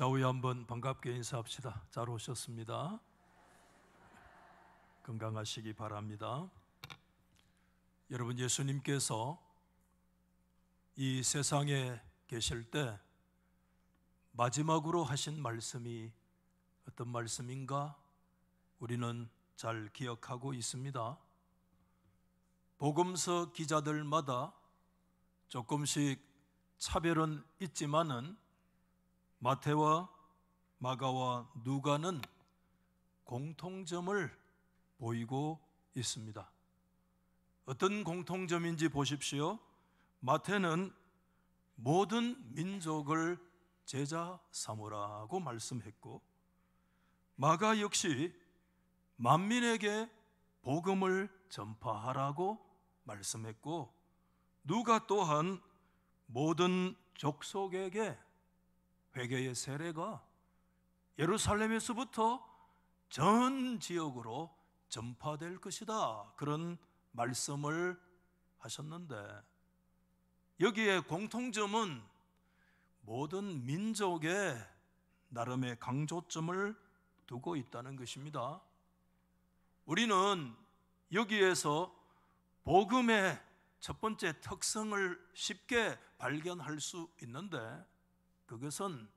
좌우에 한번 반갑게 인사합시다. 잘 오셨습니다. 건강하시기 바랍니다. 여러분, 예수님께서 이 세상에 계실 때 마지막으로 하신 말씀이 어떤 말씀인가? 우리는 잘 기억하고 있습니다. 복음서 기자들마다 조금씩 차별은 있지만은 마태와 마가와 누가는 공통점을 보이고 있습니다. 어떤 공통점인지 보십시오. 마태는 모든 민족을 제자 삼으라고 말씀했고, 마가 역시 만민에게 복음을 전파하라고 말씀했고, 누가 또한 모든 족속에게 회개의 세례가 예루살렘에서부터 전 지역으로 전파될 것이다, 그런 말씀을 하셨는데, 여기에 공통점은 모든 민족에 나름의 강조점을 두고 있다는 것입니다. 우리는 여기에서 복음의 첫 번째 특성을 쉽게 발견할 수 있는데, 그것은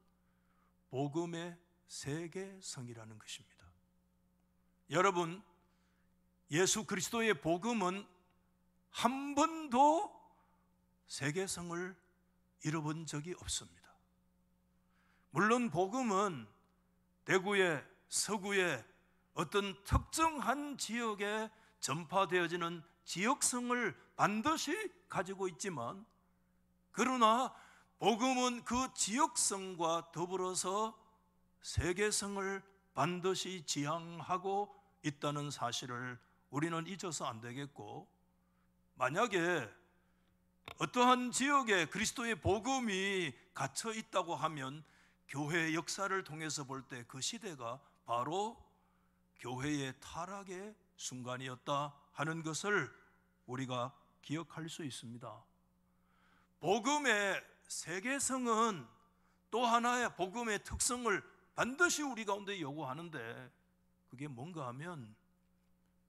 복음의 세계성이라는 것입니다. 여러분, 예수 그리스도의 복음은 한 번도 세계성을 잃어본 적이 없습니다. 물론 복음은 대구에, 서구에 어떤 특정한 지역에 전파되어지는 지역성을 반드시 가지고 있지만, 그러나 복음은 그 지역성과 더불어서 세계성을 반드시 지향하고 있다는 사실을 우리는 잊어서 안 되겠고, 만약에 어떠한 지역에 그리스도의 복음이 갇혀 있다고 하면 교회 역사를 통해서 볼 때 그 시대가 바로 교회의 타락의 순간이었다 하는 것을 우리가 기억할 수 있습니다. 복음의 세계성은 또 하나의 복음의 특성을 반드시 우리 가운데 요구하는데, 그게 뭔가 하면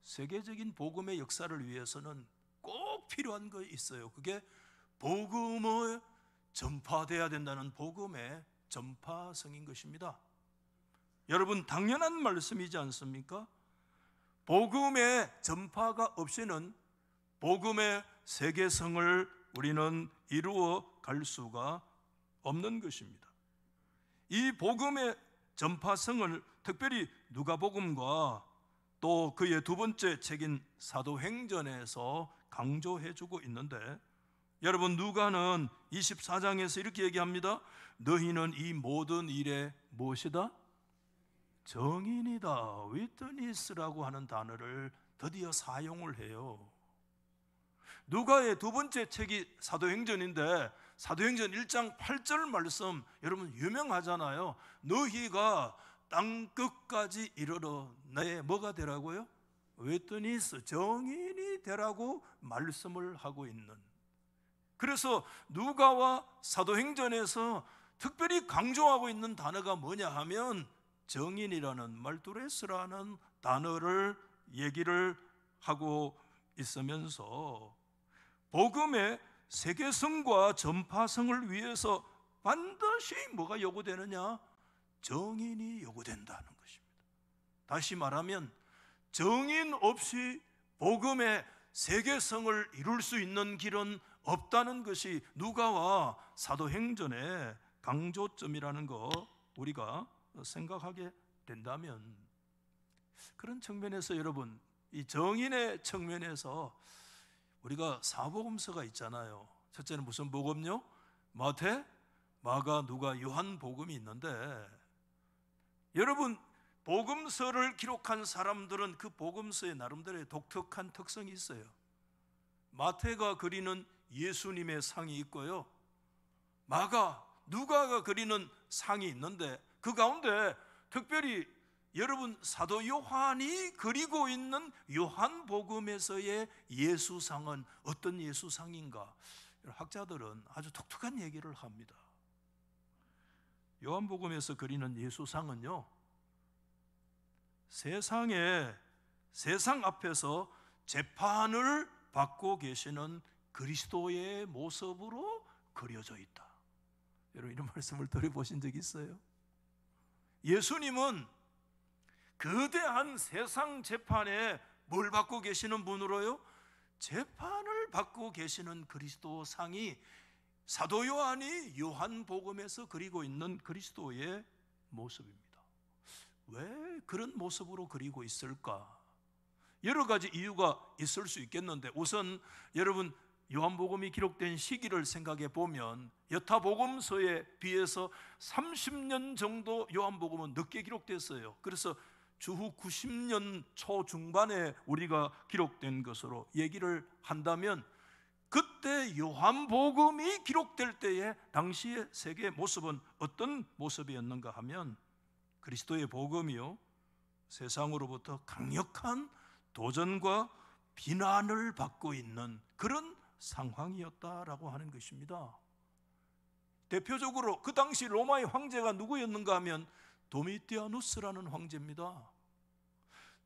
세계적인 복음의 역사를 위해서는 꼭 필요한 거 있어요. 그게 복음을 전파돼야 된다는 복음의 전파성인 것입니다. 여러분, 당연한 말씀이지 않습니까? 복음의 전파가 없이는 복음의 세계성을 우리는 이루어 갈 수가 없는 것입니다. 이 복음의 전파성을 특별히 누가복음과 또 그의 두 번째 책인 사도행전에서 강조해주고 있는데, 여러분, 누가는 24장에서 이렇게 얘기합니다. 너희는 이 모든 일에 무엇이다? 정인이다. 위트니스라고 하는 단어를 드디어 사용을 해요. 누가의 두 번째 책이 사도행전인데, 사도행전 1장 8절 말씀 여러분 유명하잖아요. 너희가 땅 끝까지 이르러 내 뭐가 되라고요? 위트니스, 정인이 되라고 말씀을 하고 있는. 그래서 누가와 사도행전에서 특별히 강조하고 있는 단어가 뭐냐 하면 정인이라는, 말두레스라는 단어를 얘기를 하고 있으면서 복음의 세계성과 전파성을 위해서 반드시 뭐가 요구되느냐? 정인이 요구된다는 것입니다. 다시 말하면 정인 없이 복음의 세계성을 이룰 수 있는 길은 없다는 것이 누가와 사도행전의 강조점이라는 거 우리가 생각하게 된다면, 그런 측면에서 여러분, 이 정인의 측면에서 우리가 사복음서가 있잖아요. 첫째는 무슨 복음요? 마태, 마가, 누가, 요한 복음이 있는데, 여러분, 복음서를 기록한 사람들은 그 복음서의 나름대로의 독특한 특성이 있어요. 마태가 그리는 예수님의 상이 있고요, 마가, 누가가 그리는 상이 있는데, 그 가운데 특별히 여러분, 사도 요한이 그리고 있는 요한복음에서의 예수상은 어떤 예수상인가? 학자들은 아주 독특한 얘기를 합니다. 요한복음에서 그리는 예수상은요, 세상 앞에서 재판을 받고 계시는 그리스도의 모습으로 그려져 있다. 여러분, 이런 말씀을 들어보신 적 있어요? 예수님은 거대한 세상 재판에 뭘 받고 계시는 분으로요? 재판을 받고 계시는 그리스도 상이 사도 요한이 요한복음에서 그리고 있는 그리스도의 모습입니다. 왜 그런 모습으로 그리고 있을까? 여러 가지 이유가 있을 수 있겠는데, 우선 여러분, 요한복음이 기록된 시기를 생각해 보면 여타복음서에 비해서 30년 정도 요한복음은 늦게 기록됐어요. 그래서 주후 90년 초중반에 우리가 기록된 것으로 얘기를 한다면, 그때 요한복음이 기록될 때의 당시의 세계의 모습은 어떤 모습이었는가 하면, 그리스도의 복음이요, 세상으로부터 강력한 도전과 비난을 받고 있는 그런 상황이었다라고 하는 것입니다. 대표적으로 그 당시 로마의 황제가 누구였는가 하면 도미티아누스라는 황제입니다.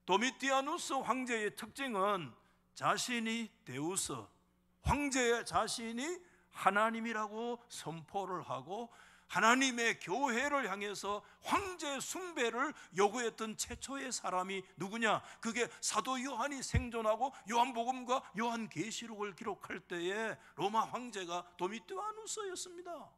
도미티아누스 황제의 특징은 자신이 데우스, 황제의 자신이 하나님이라고 선포를 하고 하나님의 교회를 향해서 황제 숭배를 요구했던 최초의 사람이 누구냐? 그게 사도 요한이 생존하고 요한복음과 요한계시록을 기록할 때에 로마 황제가 도미티아누스였습니다.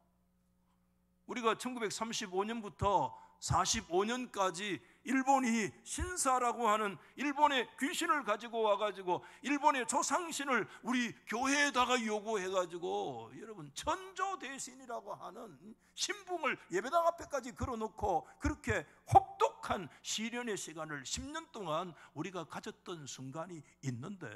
우리가 1935년부터 45년까지 일본이 신사라고 하는 일본의 귀신을 가지고 와가지고 일본의 조상신을 우리 교회에다가 요구해가지고, 여러분, 천조대신이라고 하는 신붕을 예배당 앞에까지 걸어놓고 그렇게 혹독한 시련의 시간을 10년 동안 우리가 가졌던 순간이 있는데,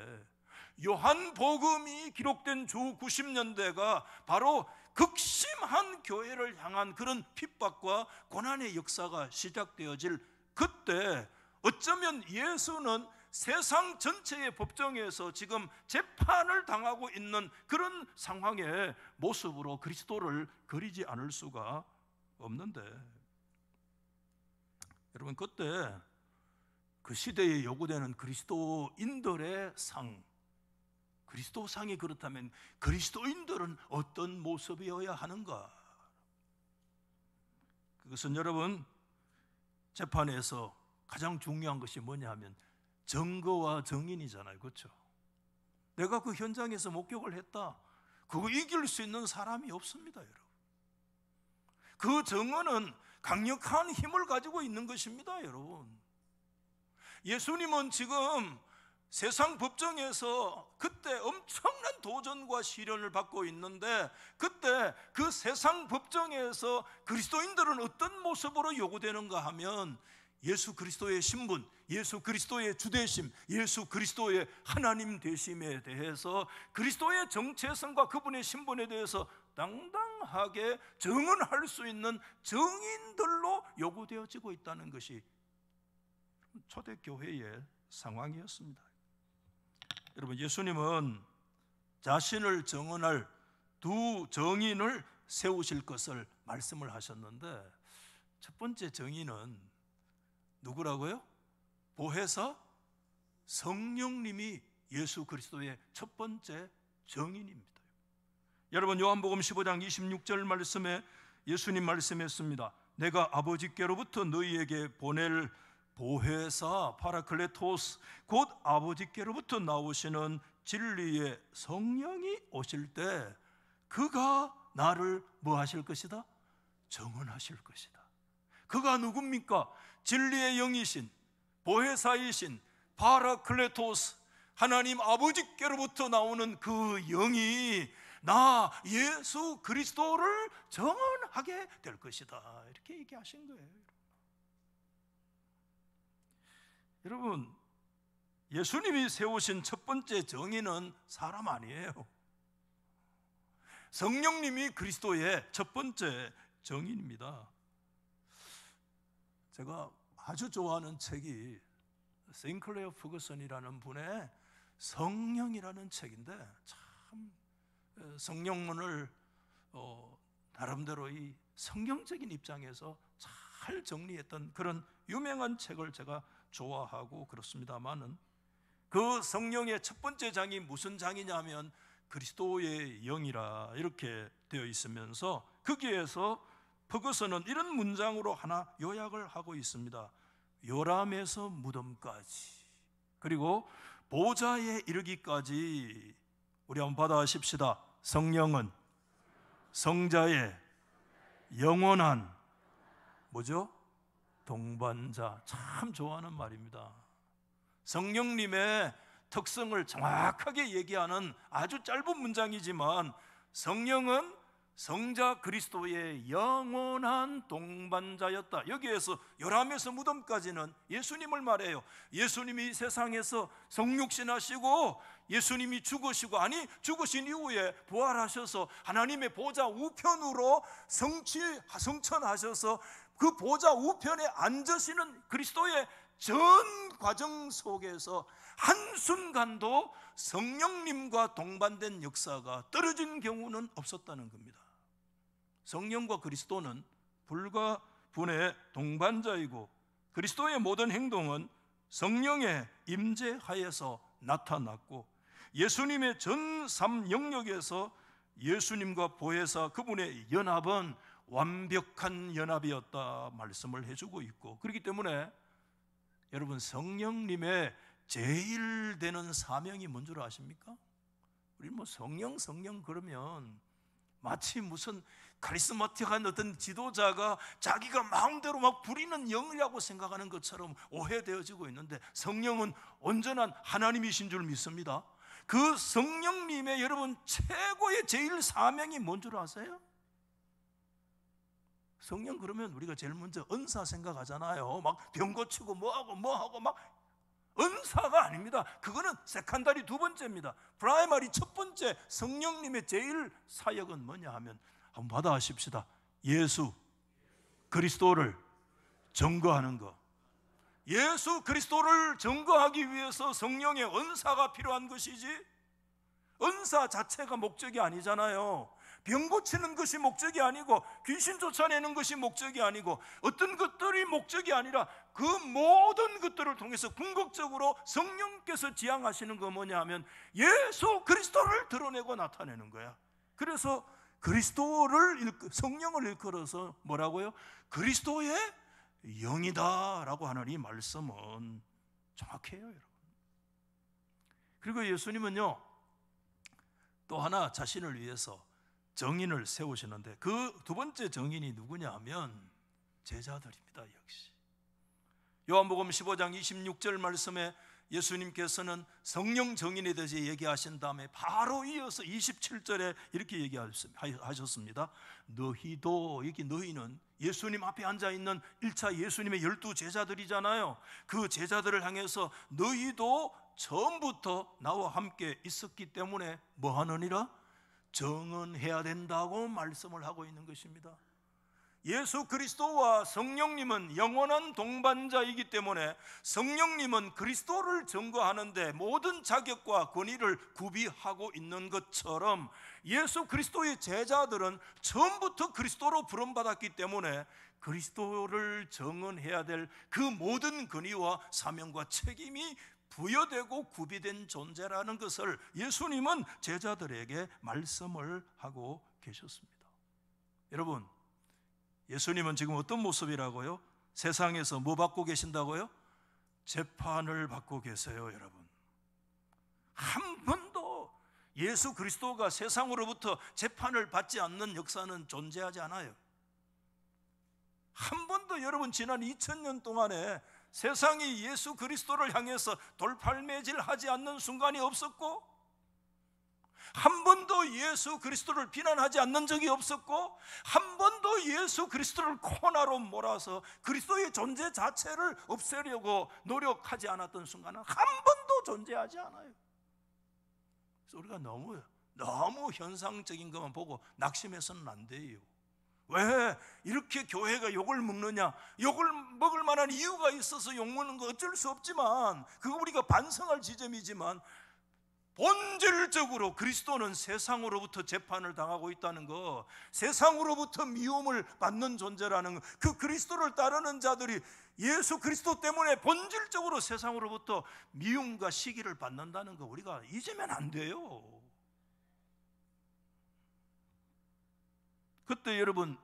요한복음이 기록된 주 90년대가 바로 극심한 교회를 향한 그런 핍박과 고난의 역사가 시작되어질 그때, 어쩌면 예수는 세상 전체의 법정에서 지금 재판을 당하고 있는 그런 상황의 모습으로 그리스도를 그리지 않을 수가 없는데, 여러분, 그때 그 시대에 요구되는 그리스도인들의 상, 그리스도상이 그렇다면 그리스도인들은 어떤 모습이어야 하는가? 그것은 여러분, 재판에서 가장 중요한 것이 뭐냐 하면 증거와 증인이잖아요. 그렇죠? 내가 그 현장에서 목격을 했다, 그거 이길 수 있는 사람이 없습니다, 여러분. 그 증언은 강력한 힘을 가지고 있는 것입니다, 여러분. 예수님은 지금 세상 법정에서 그때 엄청난 도전과 시련을 받고 있는데, 그때 그 세상 법정에서 그리스도인들은 어떤 모습으로 요구되는가 하면 예수 그리스도의 신분, 예수 그리스도의 주되심, 예수 그리스도의 하나님 되심에 대해서, 그리스도의 정체성과 그분의 신분에 대해서 당당하게 증언할 수 있는 증인들로 요구되어지고 있다는 것이 초대교회의 상황이었습니다. 여러분, 예수님은 자신을 증언할 두 증인을 세우실 것을 말씀을 하셨는데, 첫 번째 증인은 누구라고요? 보혜사 성령님이 예수 그리스도의 첫 번째 증인입니다. 여러분, 요한복음 15장 26절 말씀에 예수님 말씀했습니다. 내가 아버지께로부터 너희에게 보낼 보혜사 파라클레토스, 곧 아버지께로부터 나오시는 진리의 성령이 오실 때 그가 나를 뭐 하실 것이다? 증언하실 것이다. 그가 누굽니까? 진리의 영이신, 보혜사이신 파라클레토스, 하나님 아버지께로부터 나오는 그 영이 나 예수 그리스도를 증언하게 될 것이다, 이렇게 얘기하신 거예요. 여러분, 예수님이 세우신 첫 번째 증인은 사람 아니에요. 성령님이 그리스도의 첫 번째 증인입니다. 제가 아주 좋아하는 책이 싱클레어 퍼거슨이라는 분의 성령이라는 책인데, 참 성령론을 나름대로 이 성경적인 입장에서 잘 정리했던 그런 유명한 책을 제가 좋아하고 그렇습니다만은, 그 성령의 첫 번째 장이 무슨 장이냐면 그리스도의 영이라 이렇게 되어 있으면서, 거기에서 퍼거슨은 이런 문장으로 하나 요약을 하고 있습니다. 요람에서 무덤까지, 그리고 보좌에 이르기까지. 우리 한번 받아십시다. 성령은 성자의 영원한 뭐죠? 동반자. 참 좋아하는 말입니다. 성령님의 특성을 정확하게 얘기하는 아주 짧은 문장이지만, 성령은 성자 그리스도의 영원한 동반자였다. 여기에서 요람에서 무덤까지는 예수님을 말해요. 예수님이 세상에서 성육신하시고 예수님이 죽으시고, 아니 죽으신 이후에 부활하셔서 하나님의 보좌 우편으로 성천하셔서 그 보좌 우편에 앉으시는 그리스도의 전 과정 속에서 한순간도 성령님과 동반된 역사가 떨어진 경우는 없었다는 겁니다. 성령과 그리스도는 불과 분의 동반자이고, 그리스도의 모든 행동은 성령의 임재하에서 나타났고, 예수님의 전 3 영역에서 예수님과 보혜사 그분의 연합은 완벽한 연합이었다 말씀을 해주고 있고, 그렇기 때문에 여러분, 성령님의 제일 되는 사명이 뭔 줄 아십니까? 우리 뭐 성령 그러면 마치 무슨 카리스마틱한 어떤 지도자가 자기가 마음대로 막 부리는 영이라고 생각하는 것처럼 오해되어지고 있는데, 성령은 온전한 하나님이신 줄 믿습니다. 그 성령님의 여러분 최고의 제일 사명이 뭔 줄 아세요? 성령 그러면 우리가 제일 먼저 은사 생각하잖아요. 막 병 고치고 뭐하고 막. 은사가 아닙니다. 그거는 세컨다리 두 번째입니다. 프라이머리 첫 번째, 성령님의 제일 사역은 뭐냐 하면, 한번 받아하십시다. 예수 그리스도를 증거하는 것. 예수 그리스도를 증거하기 위해서 성령의 은사가 필요한 것이지, 은사 자체가 목적이 아니잖아요. 병 고치는 것이 목적이 아니고, 귀신 쫓아내는 것이 목적이 아니고, 어떤 것들이 목적이 아니라 그 모든 것들을 통해서 궁극적으로 성령께서 지향하시는 거 뭐냐 하면 예수 그리스도를 드러내고 나타내는 거야. 그래서 성령을 일컬어서 뭐라고요? 그리스도의 영이다 라고 하는 이 말씀은 정확해요, 여러분. 그리고 예수님은요, 또 하나 자신을 위해서 정인을 세우시는데, 그 두 번째 정인이 누구냐 하면 제자들입니다. 역시 요한복음 15장 26절 말씀에 예수님께서는 성령 정인에 대해서 얘기하신 다음에 바로 이어서 27절에 이렇게 얘기하셨습니다. 너희도, 여기 너희는 예수님 앞에 앉아있는 1차 예수님의 12 제자들이잖아요. 그 제자들을 향해서 너희도 처음부터 나와 함께 있었기 때문에 뭐 하느니라? 정언해야 된다고 말씀을 하고 있는 것입니다. 예수 그리스도와 성령님은 영원한 동반자이기 때문에 성령님은 그리스도를 증거하는데 모든 자격과 권위를 구비하고 있는 것처럼, 예수 그리스도의 제자들은 처음부터 그리스도로 부름받았기 때문에 그리스도를 증언해야 될 그 모든 권위와 사명과 책임이 부여되고 구비된 존재라는 것을 예수님은 제자들에게 말씀을 하고 계셨습니다. 여러분, 예수님은 지금 어떤 모습이라고요? 세상에서 뭐 받고 계신다고요? 재판을 받고 계세요, 여러분. 한 번도 예수 그리스도가 세상으로부터 재판을 받지 않는 역사는 존재하지 않아요. 한 번도 여러분 지난 2000년 동안에 세상이 예수 그리스도를 향해서 돌팔매질하지 않는 순간이 없었고, 한 번도 예수 그리스도를 비난하지 않는 적이 없었고, 한 번도 예수 그리스도를 코너로 몰아서 그리스도의 존재 자체를 없애려고 노력하지 않았던 순간은 한 번도 존재하지 않아요. 그래서 우리가 너무 현상적인 것만 보고 낙심해서는 안 돼요. 왜 이렇게 교회가 욕을 먹느냐? 욕을 먹을 만한 이유가 있어서 욕 먹는 거 어쩔 수 없지만, 그거 우리가 반성할 지점이지만, 본질적으로 그리스도는 세상으로부터 재판을 당하고 있다는 거, 세상으로부터 미움을 받는 존재라는 거, 그 그리스도를 따르는 자들이 예수 그리스도 때문에 본질적으로 세상으로부터 미움과 시기를 받는다는 거 우리가 잊으면 안 돼요. 그때 여러분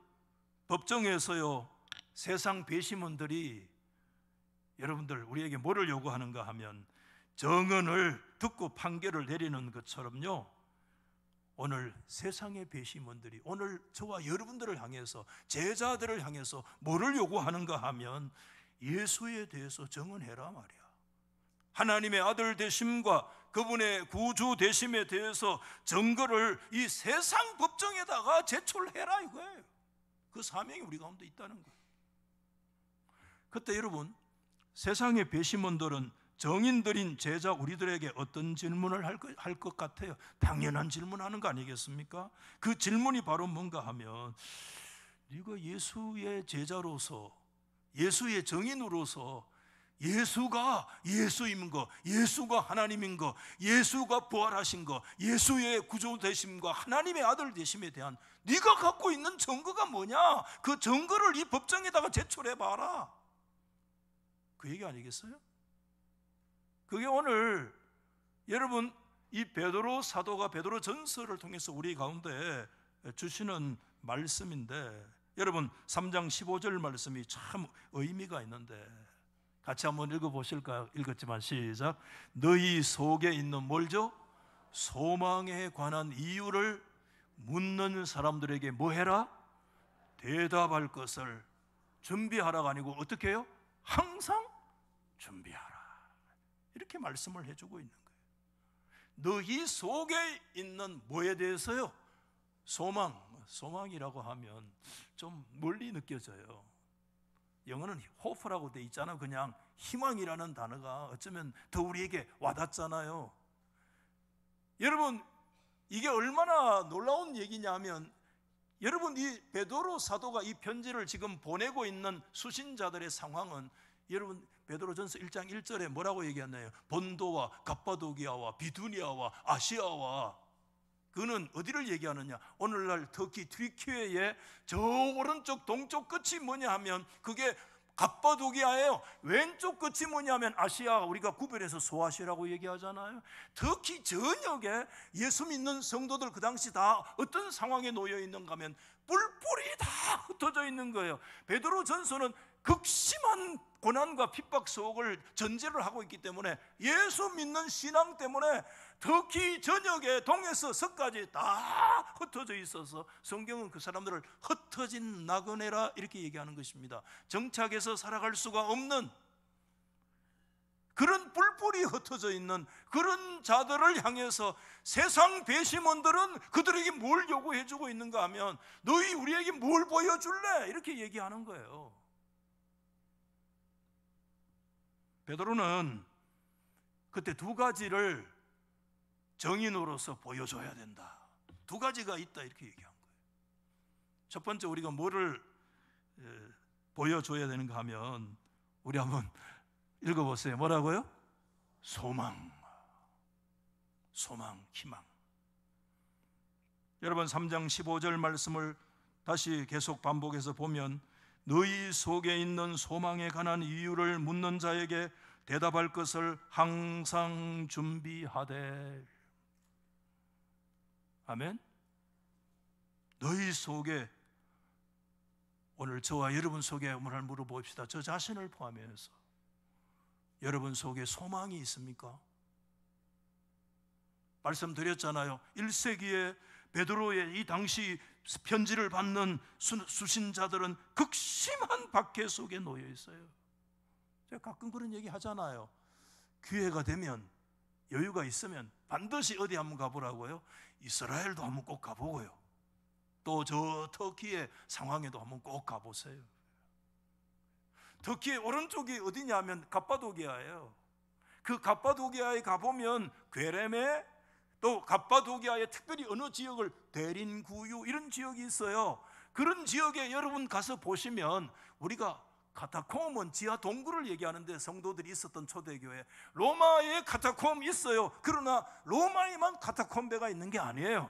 법정에서요, 세상 배심원들이 여러분들 우리에게 뭐를 요구하는가 하면 정언을 듣고 판결을 내리는 것처럼요, 오늘 세상의 배심원들이 오늘 저와 여러분들을 향해서, 제자들을 향해서 뭐를 요구하는가 하면 예수에 대해서 정언해라 말이야. 하나님의 아들 되심과 그분의 구주 되심에 대해서 증거를 이 세상 법정에다가 제출해라 이거예요. 그 사명이 우리 가운데 있다는 거예요. 그때 여러분 세상의 배심원들은 정인들인 제자 우리들에게 어떤 질문을 할 것 같아요? 당연한 질문하는 거 아니겠습니까? 그 질문이 바로 뭔가 하면, 네가 예수의 제자로서, 예수의 정인으로서 예수가 예수인 거, 예수가 하나님인 거, 예수가 부활하신 거, 예수의 구주 되심과 하나님의 아들 되심에 대한 네가 갖고 있는 증거가 뭐냐? 그 증거를 이 법정에다가 제출해 봐라. 그 얘기 아니겠어요? 그게 오늘 여러분 이 베드로 사도가 베드로 전서를 통해서 우리 가운데 주시는 말씀인데, 여러분 3장 15절 말씀이 참 의미가 있는데 같이 한번 읽어보실까요? 읽었지만 시작. 너희 속에 있는 뭘죠? 소망에 관한 이유를 묻는 사람들에게 뭐 해라? 대답할 것을 준비하라가 아니고 어떻게 해요? 항상 준비하라. 이렇게 말씀을 해주고 있는 거예요. 너희 속에 있는 뭐에 대해서요? 소망. 소망이라고 하면 좀 멀리 느껴져요. 영어는 hope라고 돼 있잖아요. 그냥 희망이라는 단어가 어쩌면 더 우리에게 와닿잖아요. 여러분 이게 얼마나 놀라운 얘기냐면, 여러분 이 베드로 사도가 이 편지를 지금 보내고 있는 수신자들의 상황은, 여러분 베드로전서 1장 1절에 뭐라고 얘기했나요? 본도와 갑바도기아와 비두니아와 아시아와, 그는 어디를 얘기하느냐? 오늘날 터키 튀르키예의 저 오른쪽 동쪽 끝이 뭐냐 하면 그게 갑바도기아예요. 왼쪽 끝이 뭐냐 하면 아시아, 우리가 구별해서 소아시아라고 얘기하잖아요. 터키 전역에 예수 믿는 성도들 그 당시 다 어떤 상황에 놓여 있는가 하면 뿔뿔이 다 흩어져 있는 거예요. 베드로 전서는 극심한 고난과 핍박 속을 전제를 하고 있기 때문에 예수 믿는 신앙 때문에 터키 전역에 동에서 서까지 다 흩어져 있어서 성경은 그 사람들을 흩어진 나그네라 이렇게 얘기하는 것입니다. 정착해서 살아갈 수가 없는 그런 뿔뿔이 흩어져 있는 그런 자들을 향해서 세상 배심원들은 그들에게 뭘 요구해 주고 있는가 하면, 너희 우리에게 뭘 보여줄래? 이렇게 얘기하는 거예요. 베드로는 그때 두 가지를 정인으로서 보여줘야 된다. 두 가지가 있다 이렇게 얘기한 거예요. 첫 번째, 우리가 뭐를 보여줘야 되는가 하면, 우리 한번 읽어보세요. 뭐라고요? 소망, 희망. 여러분 3장 15절 말씀을 다시 계속 반복해서 보면, 너희 속에 있는 소망에 관한 이유를 묻는 자에게 대답할 것을 항상 준비하되. 아멘. 너희 속에, 오늘 저와 여러분 속에 오늘 물어봅시다. 저 자신을 포함해서 여러분 속에 소망이 있습니까? 말씀드렸잖아요. 1세기에 베드로의 이 당시 편지를 받는 수신자들은 극심한 박해 속에 놓여 있어요. 제가 가끔 그런 얘기 하잖아요. 기회가 되면, 여유가 있으면 반드시 어디 한번 가보라고요. 이스라엘도 한번 꼭 가보고요. 또 저 터키의 상황에도 한번 꼭 가보세요. 터키의 오른쪽이 어디냐면 갑바도기아예요. 그 갑바도기아에 가보면 괴레메, 또 갑바도기아의 특별히 어느 지역을 데린구유 이런 지역이 있어요. 그런 지역에 여러분 가서 보시면 우리가 카타콤은 지하 동굴을 얘기하는데 성도들이 있었던 초대교회, 로마에 카타콤 있어요. 그러나 로마에만 카타콤베가 있는 게 아니에요.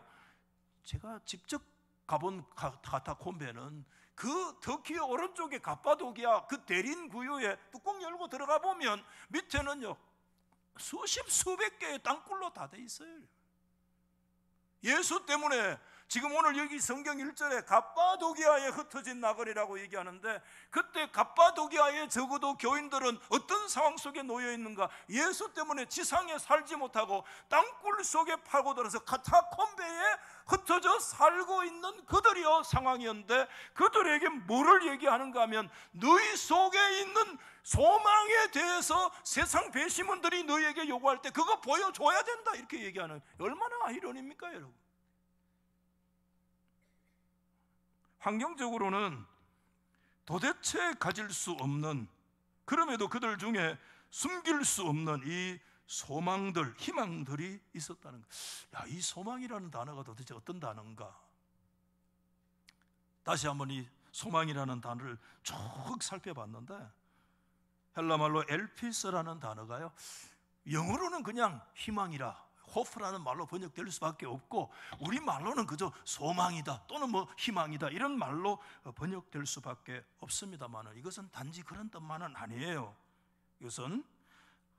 제가 직접 가본 카타콤베는 그 터키 오른쪽에 갑바도기아 그 대린 구유에 뚜껑 열고 들어가 보면 밑에는요 수십 수백 개의 땅굴로 다 돼 있어요. 예수 때문에 지금 오늘 여기 성경 1절에 갑바도기아에 흩어진 나그네라고 얘기하는데, 그때 갑바도기아에 적어도 교인들은 어떤 상황 속에 놓여 있는가? 예수 때문에 지상에 살지 못하고 땅굴 속에 파고들어서 카타콤베에 흩어져 살고 있는 그들이요 상황이었는데, 그들에게 뭐를 얘기하는가 하면 너희 속에 있는 소망에 대해서 세상 배심원들이 너희에게 요구할 때 그거 보여줘야 된다, 이렇게 얘기하는, 얼마나 아이러니입니까 여러분? 환경적으로는 도대체 가질 수 없는, 그럼에도 그들 중에 숨길 수 없는 이 소망들, 희망들이 있었다는 것. 야, 이 소망이라는 단어가 도대체 어떤 단어인가? 다시 한번 이 소망이라는 단어를 쭉 살펴봤는데, 헬라말로 엘피스라는 단어가요, 영어로는 그냥 희망이라, 호프라는 말로 번역될 수밖에 없고, 우리말로는 그저 소망이다 또는 뭐 희망이다 이런 말로 번역될 수밖에 없습니다만, 이것은 단지 그런 뜻만은 아니에요. 이것은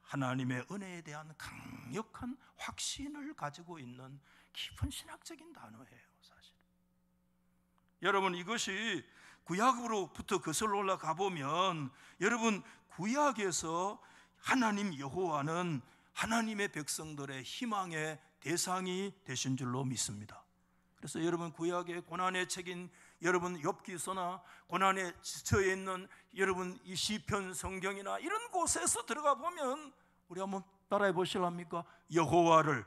하나님의 은혜에 대한 강력한 확신을 가지고 있는 깊은 신학적인 단어예요. 사실 여러분, 이것이 구약으로부터 거슬러 올라가 보면, 여러분 구약에서 하나님 여호와는 하나님의 백성들의 희망의 대상이 되신 줄로 믿습니다. 그래서 여러분 구약의 고난의 책인 여러분 욥기서나 고난에 처해 있는 여러분 이 시편 성경이나 이런 곳에서 들어가 보면, 우리 한번 따라해 보실랍니까? 여호와를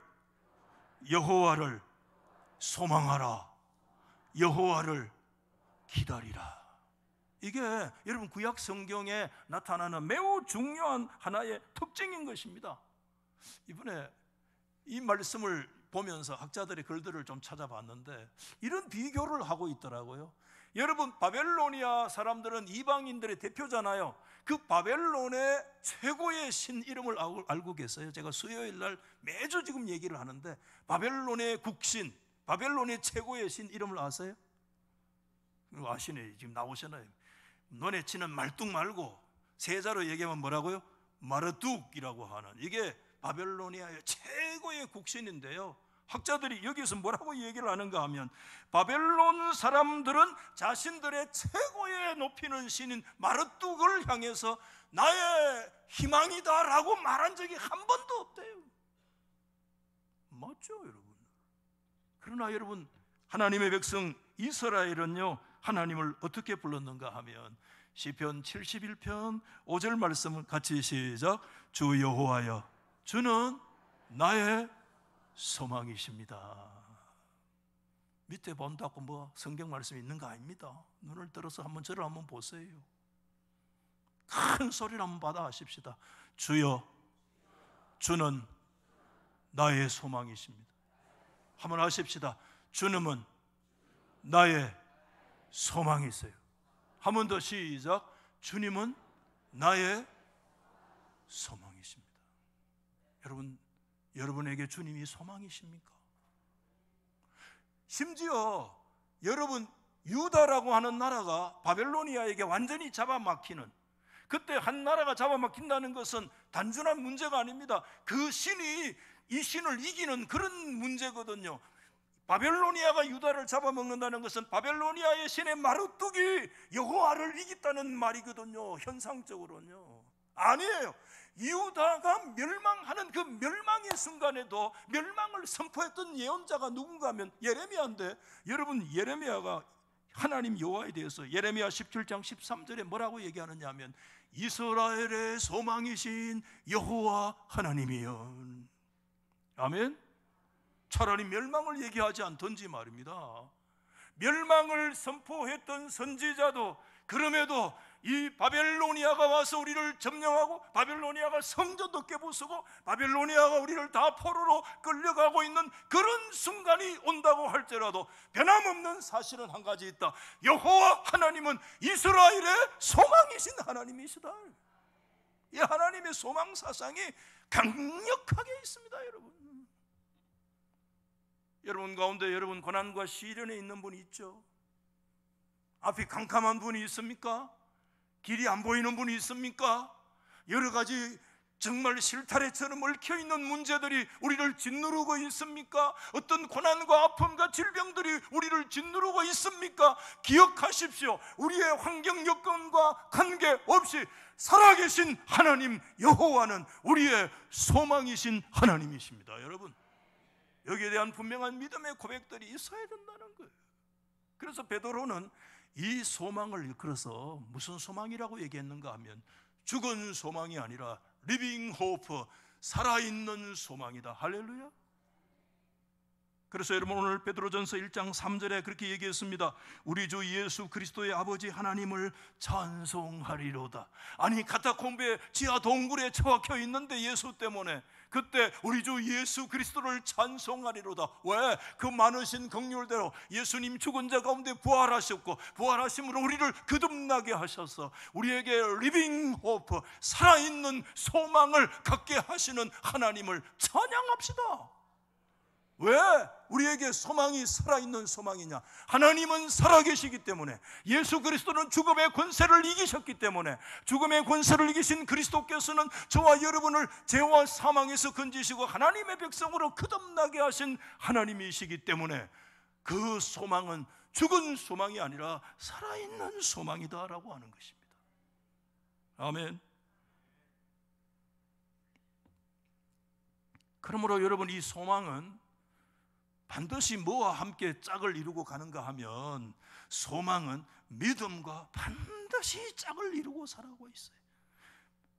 소망하라, 여호와를 기다리라. 이게 여러분 구약 성경에 나타나는 매우 중요한 하나의 특징인 것입니다. 이번에 이 말씀을 보면서 학자들의 글들을 좀 찾아봤는데 이런 비교를 하고 있더라고요. 여러분, 바벨로니아 사람들은 이방인들의 대표잖아요. 그 바벨론의 최고의 신 이름을 알고 계세요? 제가 수요일 날 매주 지금 얘기를 하는데, 바벨론의 국신, 바벨론의 최고의 신 이름을 아세요? 아시네, 지금 나오시나요? 너네 치는 말뚝 말고 세자로 얘기하면 뭐라고요? 마르뚝이라고 하는, 이게 바벨로니아의 최고의 국신인데요, 학자들이 여기서 뭐라고 얘기를 하는가 하면, 바벨론 사람들은 자신들의 최고의 높이는 신인 마르뚝을 향해서 나의 희망이다 라고 말한 적이 한 번도 없대요. 맞죠 여러분? 그러나 여러분, 하나님의 백성 이스라엘은요 하나님을 어떻게 불렀는가 하면, 시편 71편 5절 말씀을 같이 시작. 주 여호와여, 주는 나의 소망이십니다. 밑에 본다고 뭐 성경 말씀이 있는 거 아닙니다. 눈을 들어서 한번 저를 한번 보세요. 큰 소리를 한번 받아 하십시다. 주여, 주는 나의 소망이십니다. 한번 하십시다. 주님은 나의 소망이세요. 한 번 더 시작. 주님은 나의 소망이십니다. 여러분, 여러분에게 주님이 소망이십니까? 심지어 여러분, 유다라고 하는 나라가 바벨로니아에게 완전히 잡아먹히는, 그때 한 나라가 잡아먹힌다는 것은 단순한 문제가 아닙니다. 그 신이 이 신을 이기는 그런 문제거든요. 바벨로니아가 유다를 잡아먹는다는 것은 바벨로니아의 신의 마르뚝이 여호와를 이겼다는 말이거든요. 현상적으로는요. 아니에요. 유다가 멸망하는 그 멸망의 순간에도 멸망을 선포했던 예언자가 누군가 하면 예레미야인데, 여러분 예레미야가 하나님 여호와에 대해서 예레미야 17장 13절에 뭐라고 얘기하느냐 하면, 이스라엘의 소망이신 여호와 하나님이여. 아멘. 차라리 멸망을 얘기하지 않던지 말입니다. 멸망을 선포했던 선지자도 그럼에도 이 바벨로니아가 와서 우리를 점령하고, 바벨로니아가 성전도 깨부수고, 바벨로니아가 우리를 다 포로로 끌려가고 있는 그런 순간이 온다고 할지라도 변함없는 사실은 한 가지 있다. 여호와 하나님은 이스라엘의 소망이신 하나님이시다. 이 하나님의 소망 사상이 강력하게 있습니다. 여러분 가운데 여러분 고난과 시련에 있는 분이 있죠. 앞이 캄캄한 분이 있습니까? 길이 안 보이는 분이 있습니까? 여러 가지 정말 실타래처럼 얽혀있는 문제들이 우리를 짓누르고 있습니까? 어떤 고난과 아픔과 질병들이 우리를 짓누르고 있습니까? 기억하십시오. 우리의 환경 여건과 관계없이 살아계신 하나님 여호와는 우리의 소망이신 하나님이십니다. 여러분, 여기에 대한 분명한 믿음의 고백들이 있어야 된다는 거예요. 그래서 베드로는 이 소망을 일컬어서 무슨 소망이라고 얘기했는가 하면 죽은 소망이 아니라 리빙 호프, 살아있는 소망이다. 할렐루야. 그래서 여러분 오늘 베드로전서 1장 3절에 그렇게 얘기했습니다. 우리 주 예수 그리스도의 아버지 하나님을 찬송하리로다. 아니 카타콤베 지하 동굴에 처박혀 있는데 예수 때문에 그때 우리 주 예수 그리스도를 찬송하리로다. 왜? 그 많으신 긍휼대로 예수님 죽은 자 가운데 부활하셨고 부활하심으로 우리를 거듭나게 하셔서 우리에게 리빙 호프, 살아있는 소망을 갖게 하시는 하나님을 찬양합시다. 왜 우리에게 소망이 살아있는 소망이냐? 하나님은 살아계시기 때문에, 예수 그리스도는 죽음의 권세를 이기셨기 때문에, 죽음의 권세를 이기신 그리스도께서는 저와 여러분을 죄와 사망에서 건지시고 하나님의 백성으로 거듭나게 하신 하나님이시기 때문에 그 소망은 죽은 소망이 아니라 살아있는 소망이다라고 하는 것입니다. 아멘. 그러므로 여러분, 이 소망은 반드시 뭐와 함께 짝을 이루고 가는가 하면 소망은 믿음과 반드시 짝을 이루고 살아가고 있어요.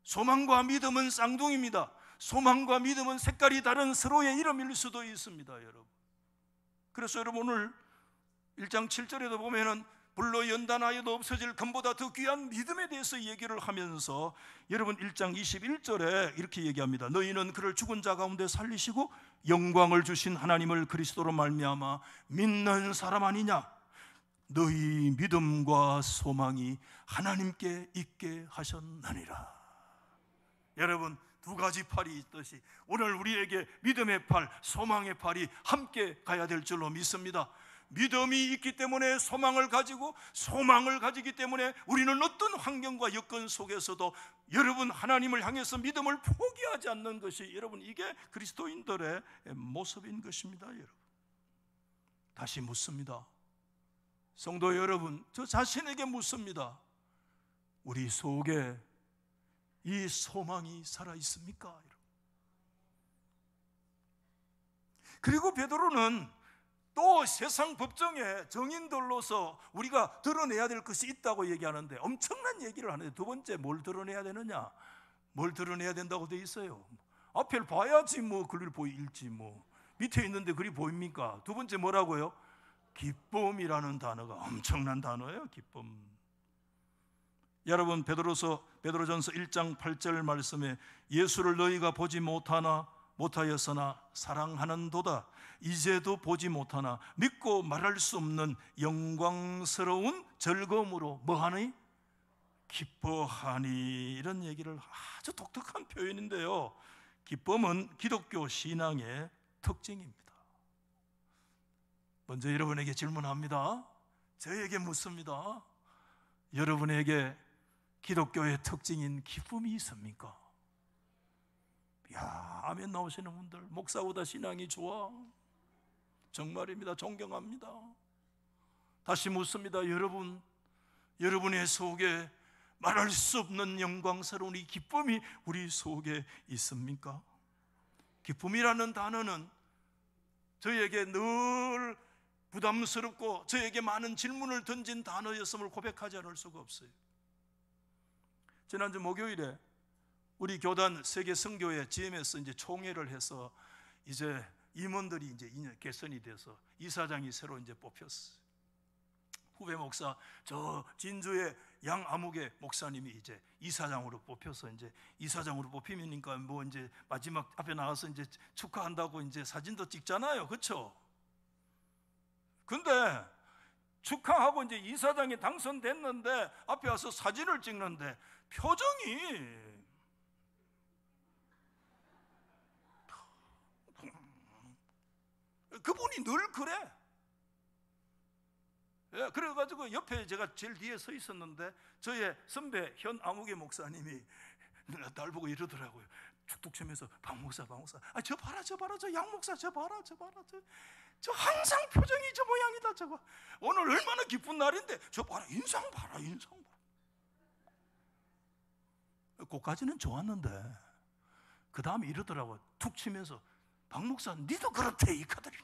소망과 믿음은 쌍둥이입니다. 소망과 믿음은 색깔이 다른 서로의 이름일 수도 있습니다, 여러분. 그래서 여러분 오늘 1장 7절에도 보면은 불로 연단하여도 없어질 금보다 더 귀한 믿음에 대해서 얘기를 하면서 여러분 1장 21절에 이렇게 얘기합니다. 너희는 그를 죽은 자 가운데 살리시고 영광을 주신 하나님을 그리스도로 말미암아 믿는 사람 아니냐? 너희 믿음과 소망이 하나님께 있게 하셨나니라. 여러분, 두 가지 팔이 있듯이 오늘 우리에게 믿음의 팔, 소망의 팔이 함께 가야 될 줄로 믿습니다. 믿음이 있기 때문에 소망을 가지고, 소망을 가지기 때문에 우리는 어떤 환경과 여건 속에서도 여러분 하나님을 향해서 믿음을 포기하지 않는 것이, 여러분 이게 그리스도인들의 모습인 것입니다. 여러분, 다시 묻습니다. 성도 여러분, 저 자신에게 묻습니다. 우리 속에 이 소망이 살아 있습니까? 여러분. 그리고 베드로는 또 세상 법정에 정인들로서 우리가 드러내야 될 것이 있다고 얘기하는데 엄청난 얘기를 하는데, 두 번째 뭘 드러내야 되느냐? 뭘 드러내야 된다고 돼 있어요. 앞을 봐야지 뭐 글이 보일지, 뭐 밑에 있는데 글이 보입니까? 두 번째 뭐라고요? 기쁨이라는 단어가 엄청난 단어예요. 기쁨. 여러분, 베드로전서 1장 8절 말씀에 예수를 너희가 보지 못하였으나 사랑하는도다. 이제도 보지 못하나 믿고 말할 수 없는 영광스러운 즐거움으로 뭐하니? 기뻐하니. 이런 얘기를, 아주 독특한 표현인데요, 기쁨은 기독교 신앙의 특징입니다. 먼저 여러분에게 질문합니다. 저에게 묻습니다. 여러분에게 기독교의 특징인 기쁨이 있습니까? 야, 아멘 나오시는 분들, 목사보다 신앙이 좋아. 정말입니다. 존경합니다. 다시 묻습니다. 여러분의 속에 말할 수 없는 영광스러운 이 기쁨이 우리 속에 있습니까? 기쁨이라는 단어는 저에게 늘 부담스럽고 저에게 많은 질문을 던진 단어였음을 고백하지 않을 수가 없어요. 지난주 목요일에 우리 교단 세계 선교회 GM에서 이제 총회를 해서 이제 임원들이 이제 개선이 돼서 이사장이 새로 이제 뽑혔어요. 후배 목사, 저 진주의 양아무개 목사님이 이제 이사장으로 뽑혀서 이제 이사장으로 뽑히니까 뭐 이제 마지막 앞에 나와서 이제 축하한다고 이제 사진도 찍잖아요, 그렇죠? 근데 축하하고 이제 이사장이 당선됐는데 앞에 와서 사진을 찍는데 표정이 그분이 늘 그래. 예, 그래가지고 옆에 제가 제일 뒤에 서 있었는데 저의 선배 현 아무개 목사님이 날 보고 이러더라고요. 툭툭 치면서 박 목사, 저 봐라, 저 양 목사, 저 봐라, 저 항상 표정이 저 모양이다. 저거 오늘 얼마나 기쁜 날인데 저 봐라, 인상 봐라. 그까지는 좋았는데 그 다음에 이러더라고. 툭 치면서 박 목사, 니도 그렇대 이 카드리.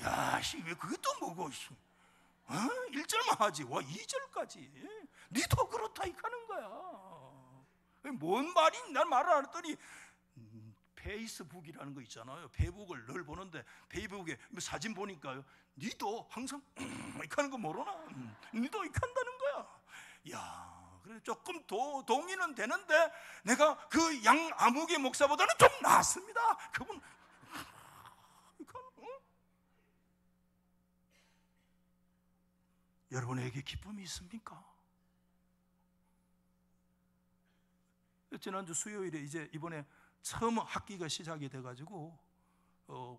야, 왜 그게 또 뭐고? 1절만 하지. 와, 2절까지. 니도 그렇다 이 하는 거야. 뭔 말이? 난 말을 안 했더니 페이스북이라는 거 있잖아요. 페이북을 늘 보는데 페이북에 사진 보니까요. 니도 항상 이렇게 하는 거 모르나? 니도 이렇게 한다는 거야. 야, 그래 조금 동의는 되는데 내가 그 양 아무개 목사보다는 좀 낫습니다. 그분 여러분에게 기쁨이 있습니까? 지난주 수요일에 이제 이번에 처음 학기가 시작이 돼가지고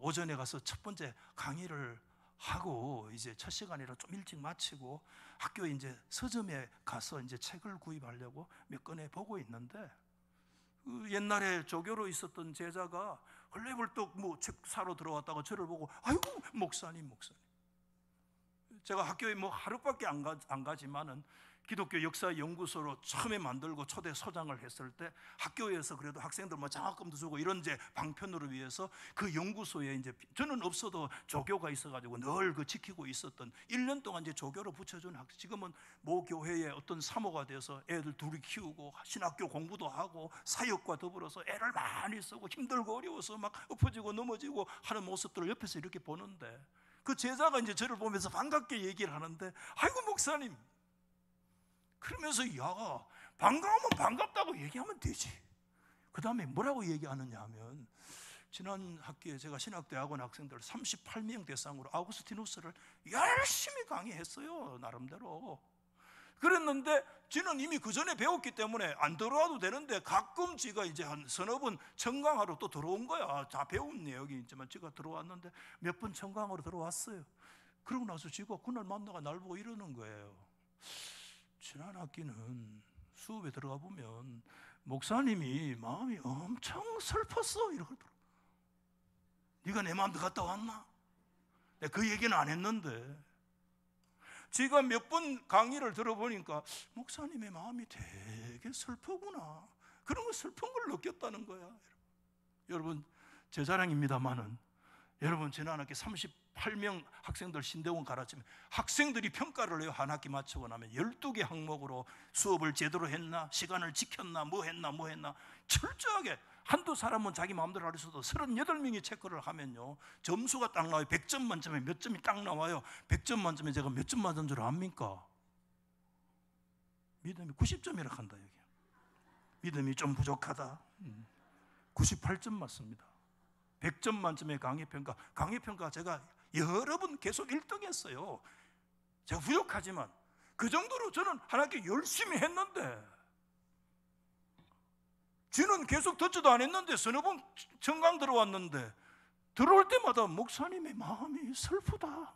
오전에 가서 첫 번째 강의를 하고 이제 첫 시간이라 좀 일찍 마치고 학교에 이제 서점에 가서 이제 책을 구입하려고 몇 권에 보고 있는데 옛날에 조교로 있었던 제자가 헐레벌떡 뭐 책 사러 들어왔다가 저를 보고 아이고 목사님. 제가 학교에 뭐 하루밖에 안 가지만은 기독교 역사 연구소로 처음에 만들고 초대 소장을 했을 때 학교에서 그래도 학생들 뭐 장학금도 주고 이런 이제 방편으로 위해서 그 연구소에 이제 저는 없어도 조교가 있어가지고 늘 그 지키고 있었던 1년 동안 이제 조교로 붙여준 학생. 지금은 모 교회의 어떤 사모가 돼서 애들 둘이 키우고 신학교 공부도 하고 사역과 더불어서 애를 많이 쓰고 힘들고 어려워서 막 엎어지고 넘어지고 하는 모습들을 옆에서 이렇게 보는데 그 제자가 이제 저를 보면서 반갑게 얘기를 하는데 아이고 목사님 그러면서 야 반가우면 반갑다고 얘기하면 되지. 그 다음에 뭐라고 얘기하느냐 하면 지난 학기에 제가 신학대학원 학생들 38명 대상으로 아우구스티누스를 열심히 강의했어요. 나름대로. 그랬는데 저는 이미 그 전에 배웠기 때문에 안 들어와도 되는데 가끔 제가 이제 한 서너 번 청강하러 또 들어온 거야. 다 배운 내용이 있지만 제가 들어왔는데 몇 번 청강하러 들어왔어요. 그러고 나서 지가 그날 만나가 날 보고 이러는 거예요. 지난 학기는 수업에 들어가 보면 목사님이 마음이 엄청 슬펐어 이러더라고. 네가 내 마음도 갔다 왔나? 내가 그 얘기는 안 했는데 제가 몇 번 강의를 들어보니까 목사님의 마음이 되게 슬프구나. 그런 거 슬픈 걸 느꼈다는 거야. 여러분 제 자랑입니다만은 여러분 지난 학기 38명 학생들 신대원 가르치면 학생들이 평가를 해요. 한 학기 마치고 나면 12개 항목으로 수업을 제대로 했나, 시간을 지켰나, 뭐 했나 철저하게 한두 사람은 자기 마음대로 할 수도 38명이 체크를 하면요 점수가 딱 나와요. 100점 만점에 몇 점이 딱 나와요. 100점 만점에 제가 몇 점 맞은 줄 압니까? 믿음이 90점이라 한다. 여기 믿음이 좀 부족하다. 98점 맞습니다. 100점 만점의 강의평가 제가 여러 번 계속 1등 했어요. 제가 부족하지만 그 정도로 저는 한 학기 열심히 했는데 쥐는 계속 듣지도 않았는데 서너 번 청강 들어왔는데 들어올 때마다 목사님의 마음이 슬프다.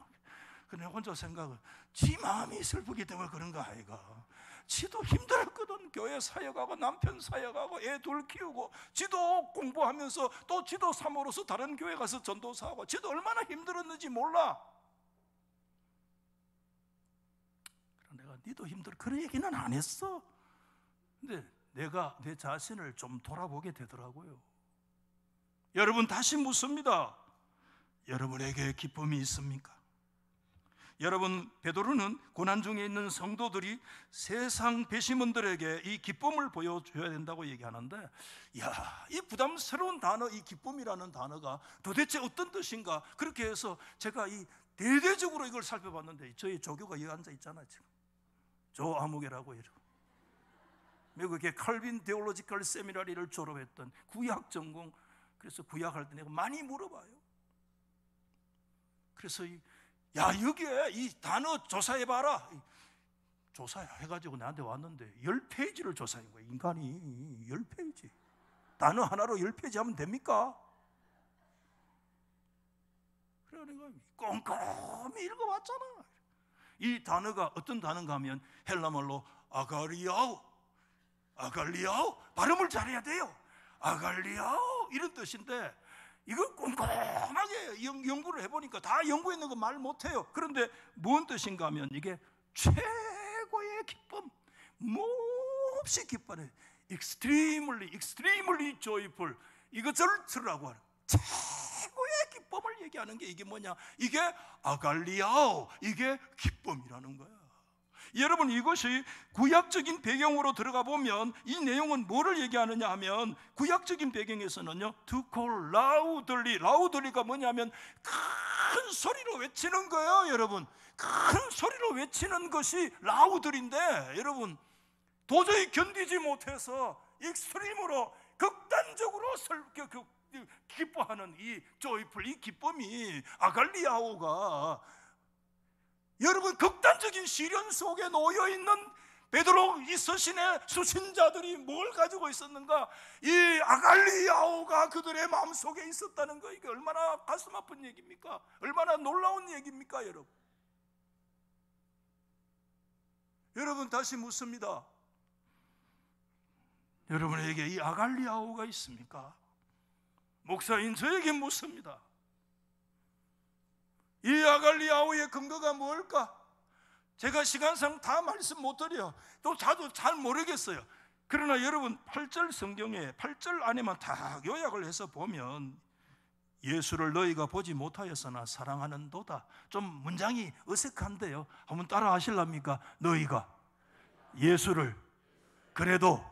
내가 혼자 생각은 지 마음이 슬프기 때문에 그런가 아이가. 지도 힘들었거든. 교회 사역하고 남편 사역하고 애 둘 키우고 지도 공부하면서 또 지도 사모로서 다른 교회 가서 전도사하고 지도 얼마나 힘들었는지 몰라. 그럼 내가 니도 힘들어 그런 얘기는 안 했어. 근데 내가 내 자신을 좀 돌아보게 되더라고요. 여러분 다시 묻습니다. 여러분에게 기쁨이 있습니까? 여러분 베드로는 고난 중에 있는 성도들이 세상 배심원들에게 이 기쁨을 보여줘야 된다고 얘기하는데 야, 이 부담스러운 단어 이 기쁨이라는 단어가 도대체 어떤 뜻인가 그렇게 해서 제가 이 대대적으로 이걸 살펴봤는데 저희 조교가 여기 앉아 있잖아요. 지금 조 아무개라고 이러고 미국의 칼빈 데올로지컬 세미나리를 졸업했던 구약 전공. 그래서 구약할 때 내가 많이 물어봐요. 그래서 야, 여기에 이 단어 조사해봐라. 조사해가지고 나한테 왔는데 10페이지를 조사한 거야. 인간이 10페이지. 단어 하나로 10페이지 하면 됩니까? 그래 내가 꼼꼼히 읽어봤잖아. 이 단어가 어떤 단어인가 하면 헬라말로 아갈리아오, 발음을 잘해야 돼요. 아갈리아오 이런 뜻인데, 이걸 꼼꼼하게 연구를 해보니까 다 연구했는 거 말 못해요. 그런데 뭔 뜻인가 하면 이게 최고의 기쁨, 몹시 기뻐해. extremely joyful, 이것을라고 하는 최고의 기쁨을 얘기하는 게 이게 뭐냐? 이게 아갈리아오, 이게 기쁨이라는 거야. 여러분, 이것이 구약적인 배경으로 들어가 보면 이 내용은 뭐를 얘기하느냐 하면, 구약적인 배경에서는요, to call loudly, loudly가 뭐냐면 큰 소리로 외치는 거예요. 여러분, 큰 소리로 외치는 것이 loudly인데, 여러분 도저히 견디지 못해서 익스트림으로 극단적으로 기뻐하는 이 조이풀, 이 기쁨이 아갈리아오가, 여러분 극단적인 시련 속에 놓여있는 베드로 이 서신의 수신자들이 뭘 가지고 있었는가? 이 아갈리아오가 그들의 마음속에 있었다는 거. 이게 얼마나 가슴 아픈 얘기입니까? 얼마나 놀라운 얘기입니까? 여러분 다시 묻습니다. 여러분에게 이 아갈리아오가 있습니까? 목사인 저에게 묻습니다. 이 아갈리아오의 근거가 뭘까? 제가 시간상 다 말씀 못 드려, 또 저도 잘 모르겠어요. 그러나 여러분 8절 성경에 8절 안에만 다 요약을 해서 보면, 예수를 너희가 보지 못하였으나 사랑하는도다. 좀 문장이 어색한데요, 한번 따라 하실랍니까? 너희가 예수를 그래도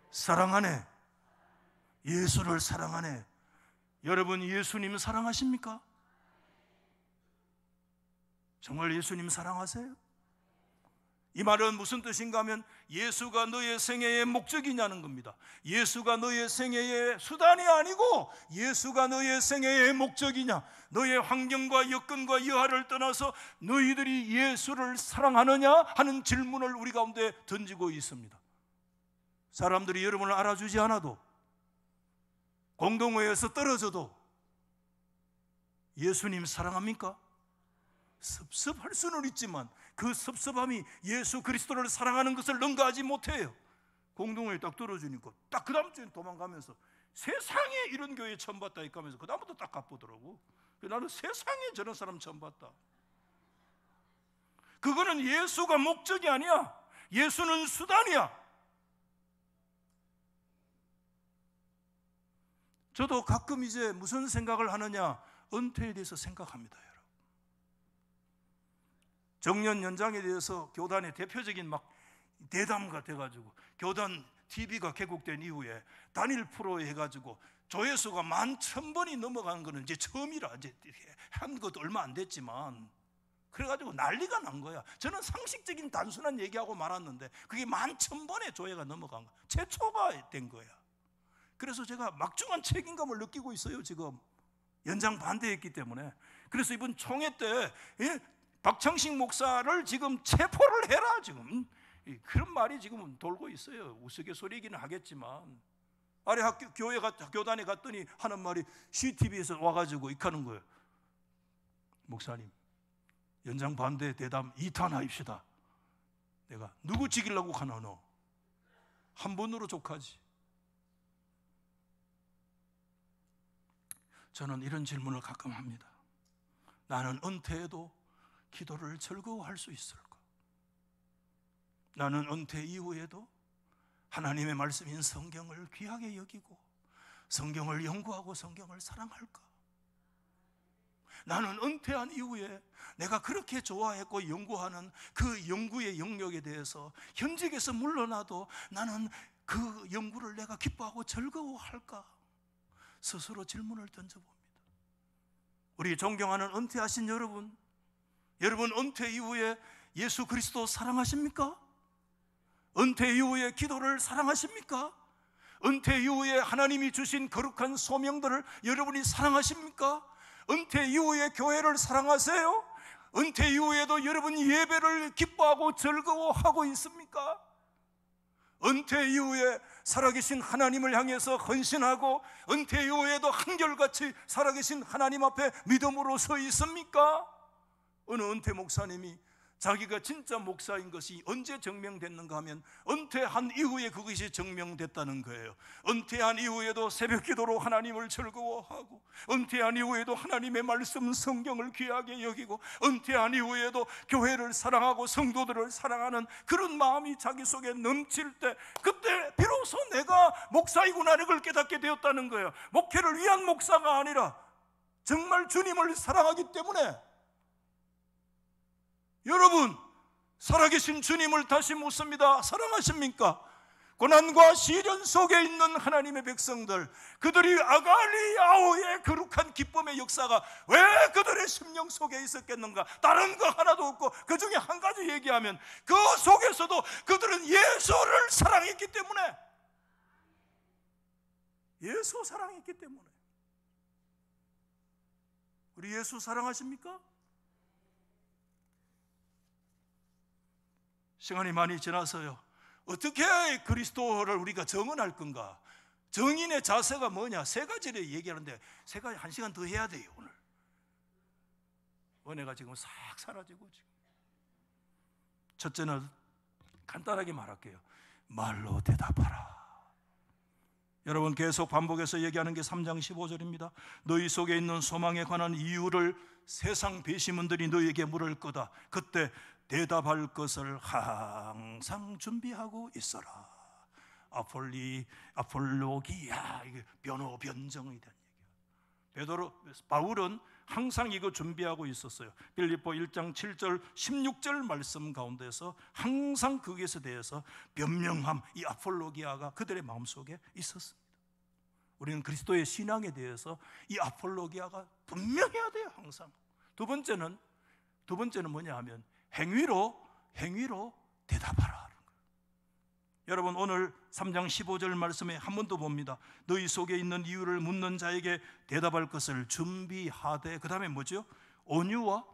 사랑하네. 예수를 사랑하네. 여러분 예수님 사랑하십니까? 정말 예수님 사랑하세요? 이 말은 무슨 뜻인가 하면, 예수가 너의 생애의 목적이냐는 겁니다. 예수가 너의 생애의 수단이 아니고 예수가 너의 생애의 목적이냐. 너의 환경과 여건과 여하를 떠나서 너희들이 예수를 사랑하느냐 하는 질문을 우리 가운데 던지고 있습니다. 사람들이 여러분을 알아주지 않아도, 공동회에서 떨어져도 예수님 사랑합니까? 섭섭할 수는 있지만 그 섭섭함이 예수 그리스도를 사랑하는 것을 능가하지 못해요. 공동회에 딱 떨어지니까 딱 그 다음 주에 도망가면서 세상에 이런 교회 처음 봤다 이렇게 하면서 그 다음부터 딱 갚보더라고. 나는 세상에 저런 사람 처음 봤다. 그거는 예수가 목적이 아니야. 예수는 수단이야. 저도 가끔 이제 무슨 생각을 하느냐, 은퇴에 대해서 생각합니다. 정년 연장에 대해서 교단의 대표적인 막 대담가 돼가지고, 교단 TV가 개국된 이후에 단일 프로 해가지고 조회수가 11,000번이 넘어간 거는 이제 처음이라, 이제 한 것도 얼마 안 됐지만, 그래가지고 난리가 난 거야. 저는 상식적인 단순한 얘기하고 말았는데 그게 11,000번의 조회가 넘어간 거야. 최초가 된 거야. 그래서 제가 막중한 책임감을 느끼고 있어요. 지금 연장 반대했기 때문에. 그래서 이번 총회 때 박창식 목사를 지금 체포를 해라, 지금 그런 말이 지금 돌고 있어요. 우스갯소리이기는 하겠지만, 아래 교단에 갔더니 하는 말이 CTV에서 와가지고 이렇게 하는 거예요. 목사님, 연장 반대 대담 2탄 하입시다. 내가 누구 죽이려고 하나, 너 한 번으로 족하지. 저는 이런 질문을 가끔 합니다. 나는 은퇴해도 기도를 즐거워할 수 있을까? 나는 은퇴 이후에도 하나님의 말씀인 성경을 귀하게 여기고 성경을 연구하고 성경을 사랑할까? 나는 은퇴한 이후에 내가 그렇게 좋아했고 연구하는 그 연구의 영역에 대해서 현직에서 물러나도 나는 그 연구를 내가 기뻐하고 즐거워할까? 스스로 질문을 던져봅니다. 우리 존경하는 은퇴하신 여러분, 여러분 은퇴 이후에 예수 그리스도 사랑하십니까? 은퇴 이후에 기도를 사랑하십니까? 은퇴 이후에 하나님이 주신 거룩한 소명들을 여러분이 사랑하십니까? 은퇴 이후에 교회를 사랑하세요? 은퇴 이후에도 여러분 예배를 기뻐하고 즐거워하고 있습니까? 은퇴 이후에 살아계신 하나님을 향해서 헌신하고 은퇴 이후에도 한결같이 살아계신 하나님 앞에 믿음으로 서 있습니까? 어느 은퇴 목사님이 자기가 진짜 목사인 것이 언제 증명됐는가 하면 은퇴한 이후에 그것이 증명됐다는 거예요. 은퇴한 이후에도 새벽 기도로 하나님을 즐거워하고, 은퇴한 이후에도 하나님의 말씀 성경을 귀하게 여기고, 은퇴한 이후에도 교회를 사랑하고 성도들을 사랑하는 그런 마음이 자기 속에 넘칠 때, 그때 비로소 내가 목사이구나 이걸 깨닫게 되었다는 거예요. 목회를 위한 목사가 아니라 정말 주님을 사랑하기 때문에. 여러분, 살아계신 주님을 다시 묻습니다. 사랑하십니까? 고난과 시련 속에 있는 하나님의 백성들, 그들이 아갈리아오의 거룩한 기쁨의 역사가 왜 그들의 심령 속에 있었겠는가? 다른 거 하나도 없고 그 중에 한 가지 얘기하면 그 속에서도 그들은 예수를 사랑했기 때문에, 예수 사랑했기 때문에. 우리 예수 사랑하십니까? 시간이 많이 지나서요, 어떻게 그리스도를 우리가 정언할 건가? 정인의 자세가 뭐냐? 세 가지를 얘기하는데 세 가지 한 시간 더 해야 돼요. 오늘 은혜가 지금 싹 사라지고, 지금 첫째는 간단하게 말할게요. 말로 대답하라. 여러분, 계속 반복해서 얘기하는 게 3장 15절입니다. 너희 속에 있는 소망에 관한 이유를 세상 배심원들이 너희에게 물을 거다. 그때 대답할 것을 항상 준비하고 있어라. 아폴로기야, 이게 변호 변정에 대한 얘기야. 바울은 항상 이거 준비하고 있었어요. 빌립보 1장 7절 16절 말씀 가운데서 항상 거기에 대해서 변명함, 이 아폴로기아가 그들의 마음속에 있었습니다. 우리는 그리스도의 신앙에 대해서 이 아폴로기아가 분명해야 돼요, 항상. 두 번째는 뭐냐 하면 행위로 대답하라. 여러분, 오늘 3장 15절 말씀에 한 번 더 봅니다. 너희 속에 있는 이유를 묻는 자에게 대답할 것을 준비하되, 그 다음에 뭐죠? 온유와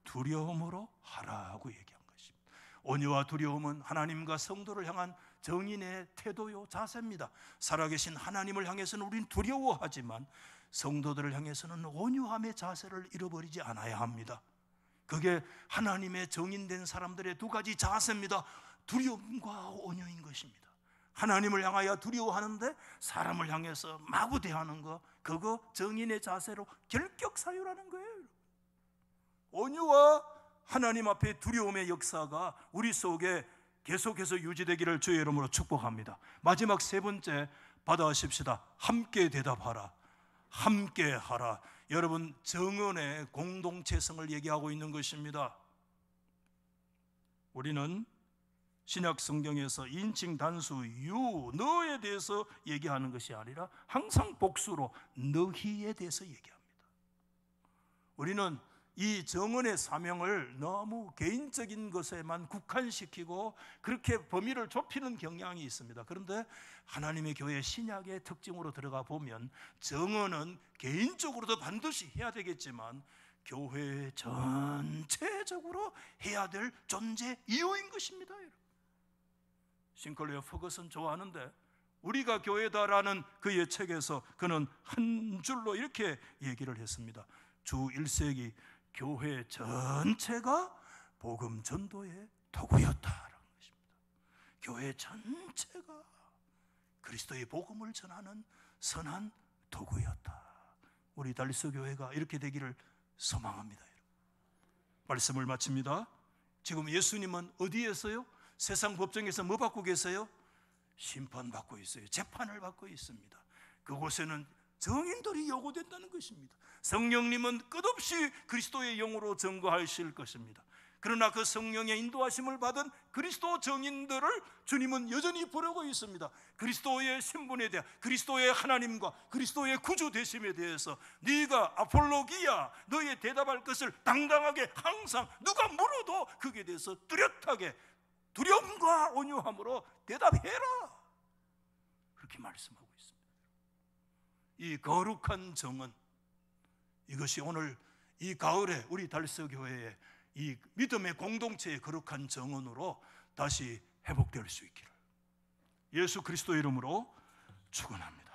두려움으로 하라고 얘기한 것입니다. 온유와 두려움은 하나님과 성도를 향한 정인의 태도요, 자세입니다. 살아계신 하나님을 향해서는 우린 두려워하지만 성도들을 향해서는 온유함의 자세를 잃어버리지 않아야 합니다. 그게 하나님의 정인된 사람들의 두 가지 자세입니다. 두려움과 온유인 것입니다. 하나님을 향하여 두려워하는데 사람을 향해서 마구 대하는 거, 그거 정인의 자세로 결격 사유라는 거예요. 온유와 하나님 앞에 두려움의 역사가 우리 속에 계속해서 유지되기를 주의 이름으로 축복합니다. 마지막 세 번째 받아십시다. 함께 대답하라. 함께 하라. 여러분, 정언의 공동체성을 얘기하고 있는 것입니다. 우리는 신약 성경에서 인칭 단수 you, 너에 대해서 얘기하는 것이 아니라 항상 복수로 너희에 대해서 얘기합니다. 우리는 이 정언의 사명을 너무 개인적인 것에만 국한시키고 그렇게 범위를 좁히는 경향이 있습니다. 그런데 하나님의 교회 신약의 특징으로 들어가 보면 정언은 개인적으로도 반드시 해야 되겠지만 교회 전체적으로 해야 될 존재 이유인 것입니다. 싱클레어 퍼거슨 좋아하는데 우리가 교회다라는 그의 책에서 그는 한 줄로 이렇게 얘기를 했습니다. 주 1세기 교회 전체가 복음 전도의 도구였다라는 것입니다. 교회 전체가 그리스도의 복음을 전하는 선한 도구였다. 우리 달리스 교회가 이렇게 되기를 소망합니다. 말씀을 마칩니다. 지금 예수님은 어디에서요? 세상 법정에서 뭐 받고 계세요? 심판받고 있어요. 재판을 받고 있습니다. 그곳에는 정인들이 요구된다는 것입니다. 성령님은 끝없이 그리스도의 영으로 증거하실 것입니다. 그러나 그 성령의 인도하심을 받은 그리스도 정인들을 주님은 여전히 부르고 있습니다. 그리스도의 신분에 대해, 그리스도의 하나님과 그리스도의 구주 되심에 대해서 네가 아폴로기야, 너의 대답할 것을 당당하게 항상 누가 물어도 그게 대해서 뚜렷하게 두려움과 온유함으로 대답해라, 그렇게 말씀하고 있습니다. 이 거룩한 정언, 이것이 오늘 이 가을에 우리 달서 교회에 이 믿음의 공동체의 거룩한 정언으로 다시 회복될 수 있기를 예수 그리스도 이름으로 축원합니다.